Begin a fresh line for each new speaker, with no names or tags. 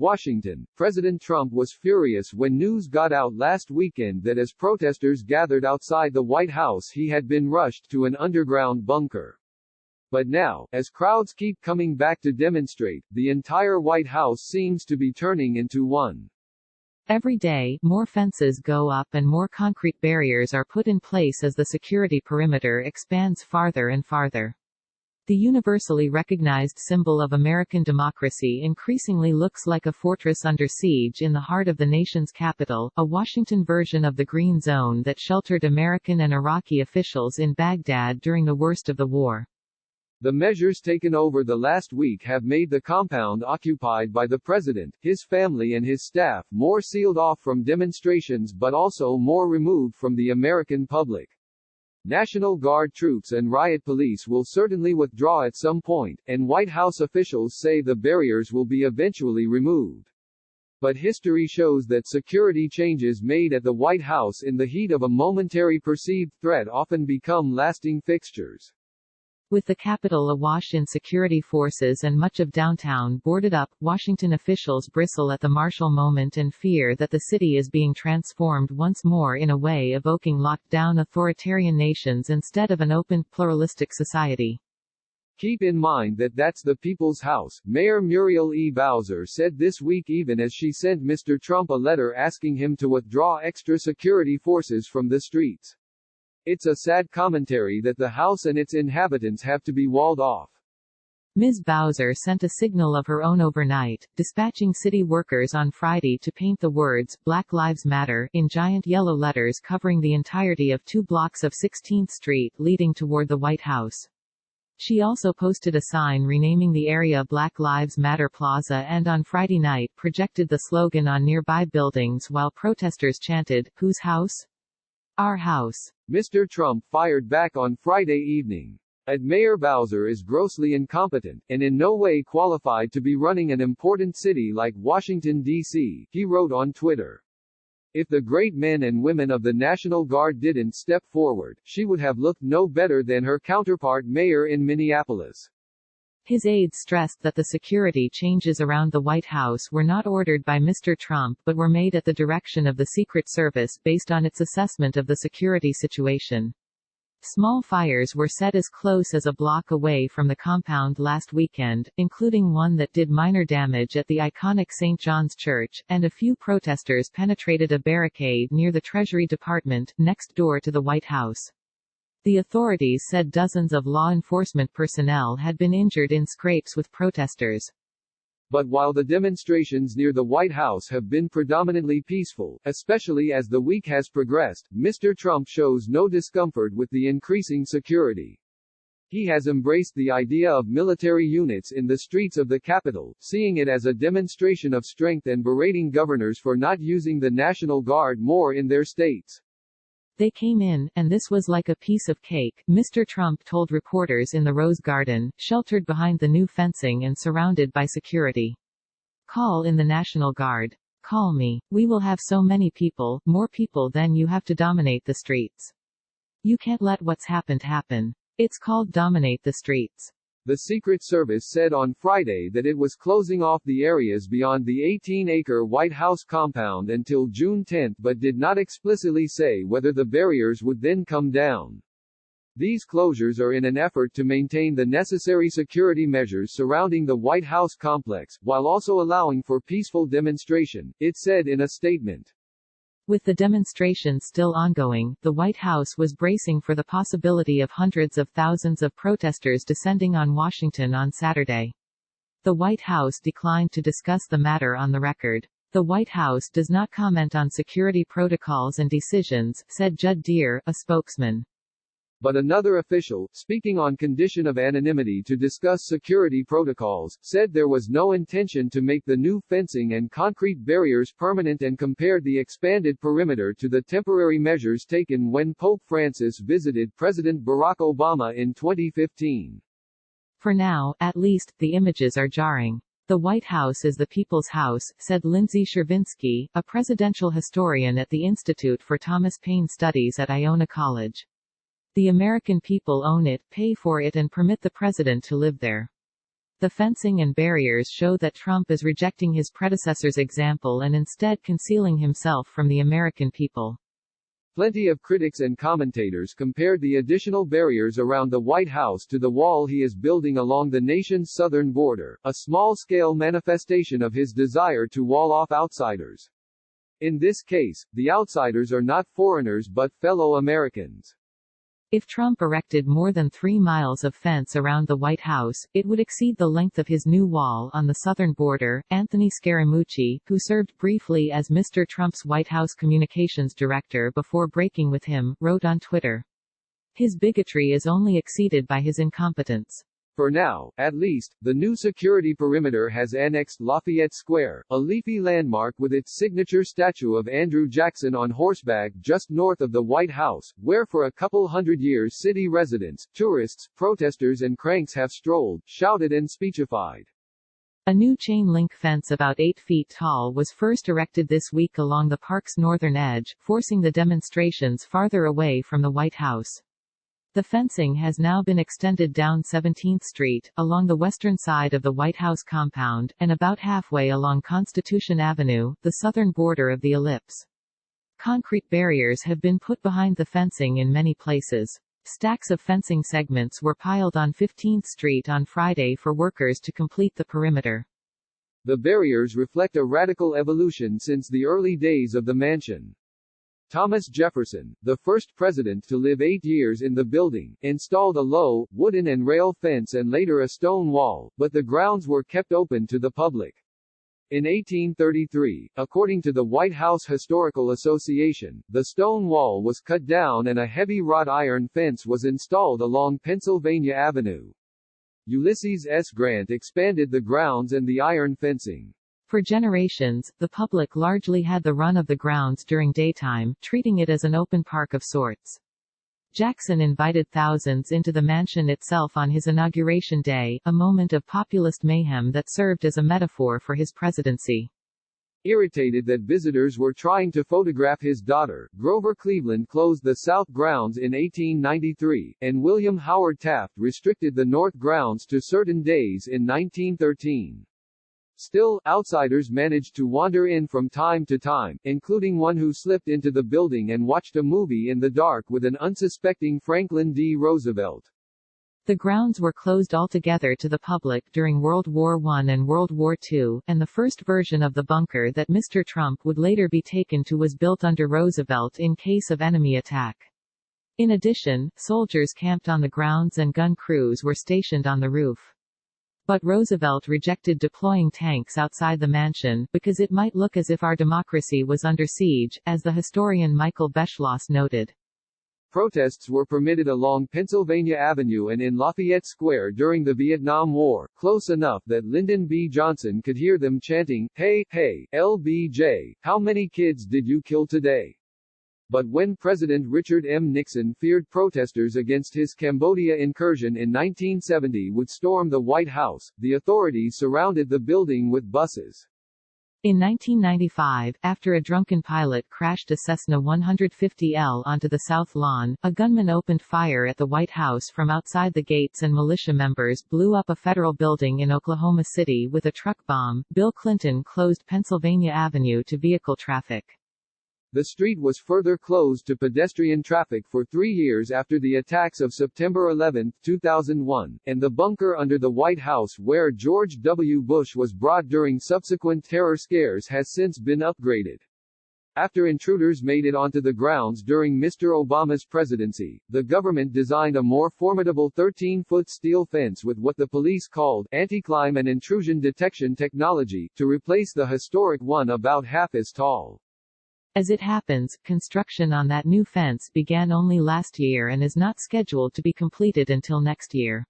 Washington. President Trump was furious when news got out last weekend that as protesters gathered outside the White House he had been rushed to an underground bunker. But now, as crowds keep coming back to demonstrate, the entire White House seems to be turning into one.
Every day, more fences go up and more concrete barriers are put in place as the security perimeter expands farther and farther. The universally recognized symbol of American democracy increasingly looks like a fortress under siege in the heart of the nation's capital, a Washington version of the Green Zone that sheltered American and Iraqi officials in Baghdad during the worst of the war.
The measures taken over the last week have made the compound occupied by the president, his family and his staff more sealed off from demonstrations but also more removed from the American public. National Guard troops and riot police will certainly withdraw at some point, and White House officials say the barriers will be eventually removed. But history shows that security changes made at the White House in the heat of a momentary perceived threat often become lasting fixtures.
With the Capitol awash in security forces and much of downtown boarded up, Washington officials bristle at the Marshall moment and fear that the city is being transformed once more in a way evoking locked-down authoritarian nations instead of an open, pluralistic society.
Keep in mind that that's the People's House, Mayor Muriel E. Bowser said this week even as she sent Mr. Trump a letter asking him to withdraw extra security forces from the streets. It's a sad commentary that the House and its inhabitants have to be walled off.
Ms. Bowser sent a signal of her own overnight, dispatching city workers on Friday to paint the words, "Black Lives Matter," in giant yellow letters covering the entirety of 2 blocks of 16th Street leading toward the White House. She also posted a sign renaming the area Black Lives Matter Plaza and on Friday night projected the slogan on nearby buildings while protesters chanted, "Whose house? Our house."
Mr. Trump fired back on Friday evening. Mayor Bowser is grossly incompetent, and in no way qualified to be running an important city like Washington, D.C., he wrote on Twitter. If the great men and women of the National Guard didn't step forward, she would have looked no better than her counterpart mayor in Minneapolis.
His aides stressed that the security changes around the White House were not ordered by Mr. Trump but were made at the direction of the Secret Service based on its assessment of the security situation. Small fires were set as close as a block away from the compound last weekend, including one that did minor damage at the iconic St. John's Church, and a few protesters penetrated a barricade near the Treasury Department, next door to the White House. The authorities said dozens of law enforcement personnel had been injured in scrapes with protesters.
But while the demonstrations near the White House have been predominantly peaceful, especially as the week has progressed, Mr. Trump shows no discomfort with the increasing security. He has embraced the idea of military units in the streets of the Capitol, seeing it as a demonstration of strength and berating governors for not using the National Guard more in their states.
They came in, and this was like a piece of cake, Mr. Trump told reporters in the Rose Garden, sheltered behind the new fencing and surrounded by security. Call in the National Guard. Call me. We will have so many people, more people than you have to dominate the streets. You can't let what's happened happen. It's called dominate the streets.
The Secret Service said on Friday that it was closing off the areas beyond the 18-acre White House compound until June 10 but did not explicitly say whether the barriers would then come down. These closures are in an effort to maintain the necessary security measures surrounding the White House complex, while also allowing for peaceful demonstration, it said in a statement.
With the demonstrations still ongoing, the White House was bracing for the possibility of hundreds of thousands of protesters descending on Washington on Saturday. The White House declined to discuss the matter on the record. The White House does not comment on security protocols and decisions, said Judd Deere, a spokesman.
But another official, speaking on condition of anonymity to discuss security protocols, said there was no intention to make the new fencing and concrete barriers permanent and compared the expanded perimeter to the temporary measures taken when Pope Francis visited President Barack Obama in 2015.
For now, at least, the images are jarring. The White House is the people's house, said Lindsay Chervinsky, a presidential historian at the Institute for Thomas Paine Studies at Iona College. The American people own it, pay for it and permit the president to live there. The fencing and barriers show that Trump is rejecting his predecessor's example and instead concealing himself from the American people.
Plenty of critics and commentators compared the additional barriers around the White House to the wall he is building along the nation's southern border, a small-scale manifestation of his desire to wall off outsiders. In this case, the outsiders are not foreigners but fellow Americans.
If Trump erected more than 3 miles of fence around the White House, it would exceed the length of his new wall on the southern border. Anthony Scaramucci, who served briefly as Mr. Trump's White House communications director before breaking with him, wrote on Twitter, "His bigotry is only exceeded by his incompetence."
For now, at least, the new security perimeter has annexed Lafayette Square, a leafy landmark with its signature statue of Andrew Jackson on horseback just north of the White House, where for a couple hundred years city residents, tourists, protesters and cranks have strolled, shouted and speechified.
A new chain-link fence about 8 feet tall was first erected this week along the park's northern edge, forcing the demonstrations farther away from the White House. The fencing has now been extended down 17th Street, along the western side of the White House compound, and about halfway along Constitution Avenue, the southern border of the ellipse. Concrete barriers have been put behind the fencing in many places. Stacks of fencing segments were piled on 15th Street on Friday for workers to complete the perimeter.
The barriers reflect a radical evolution since the early days of the mansion. Thomas Jefferson, the first president to live 8 years in the building, installed a low, wooden and rail fence and later a stone wall, but the grounds were kept open to the public. In 1833, according to the White House Historical Association, the stone wall was cut down and a heavy wrought iron fence was installed along Pennsylvania Avenue. Ulysses S. Grant expanded the grounds and the iron fencing.
For generations, the public largely had the run of the grounds during daytime, treating it as an open park of sorts. Jackson invited thousands into the mansion itself on his inauguration day, a moment of populist mayhem that served as a metaphor for his presidency.
Irritated that visitors were trying to photograph his daughter, Grover Cleveland closed the south grounds in 1893, and William Howard Taft restricted the north grounds to certain days in 1913. Still, outsiders managed to wander in from time to time, including one who slipped into the building and watched a movie in the dark with an unsuspecting Franklin D. Roosevelt.
The grounds were closed altogether to the public during World War I and World War II, and the first version of the bunker that Mr. Trump would later be taken to was built under Roosevelt in case of enemy attack. In addition, soldiers camped on the grounds and gun crews were stationed on the roof. But Roosevelt rejected deploying tanks outside the mansion, because it might look as if our democracy was under siege, as the historian Michael Beschloss noted.
Protests were permitted along Pennsylvania Avenue and in Lafayette Square during the Vietnam War, close enough that Lyndon B. Johnson could hear them chanting, "Hey, hey, LBJ, how many kids did you kill today?" But when President Richard M. Nixon feared protesters against his Cambodia incursion in 1970 would storm the White House, the authorities surrounded the building with buses.
In 1995, after a drunken pilot crashed a Cessna 150L onto the South Lawn, a gunman opened fire at the White House from outside the gates and militia members blew up a federal building in Oklahoma City with a truck bomb. Bill Clinton closed Pennsylvania Avenue to vehicle traffic.
The street was further closed to pedestrian traffic for 3 years after the attacks of September 11, 2001, and the bunker under the White House where George W. Bush was brought during subsequent terror scares has since been upgraded. After intruders made it onto the grounds during Mr. Obama's presidency, the government designed a more formidable 13-foot steel fence with what the police called anti-climb and intrusion detection technology, to replace the historic one about half as tall.
As it happens, construction on that new fence began only last year and is not scheduled to be completed until next year.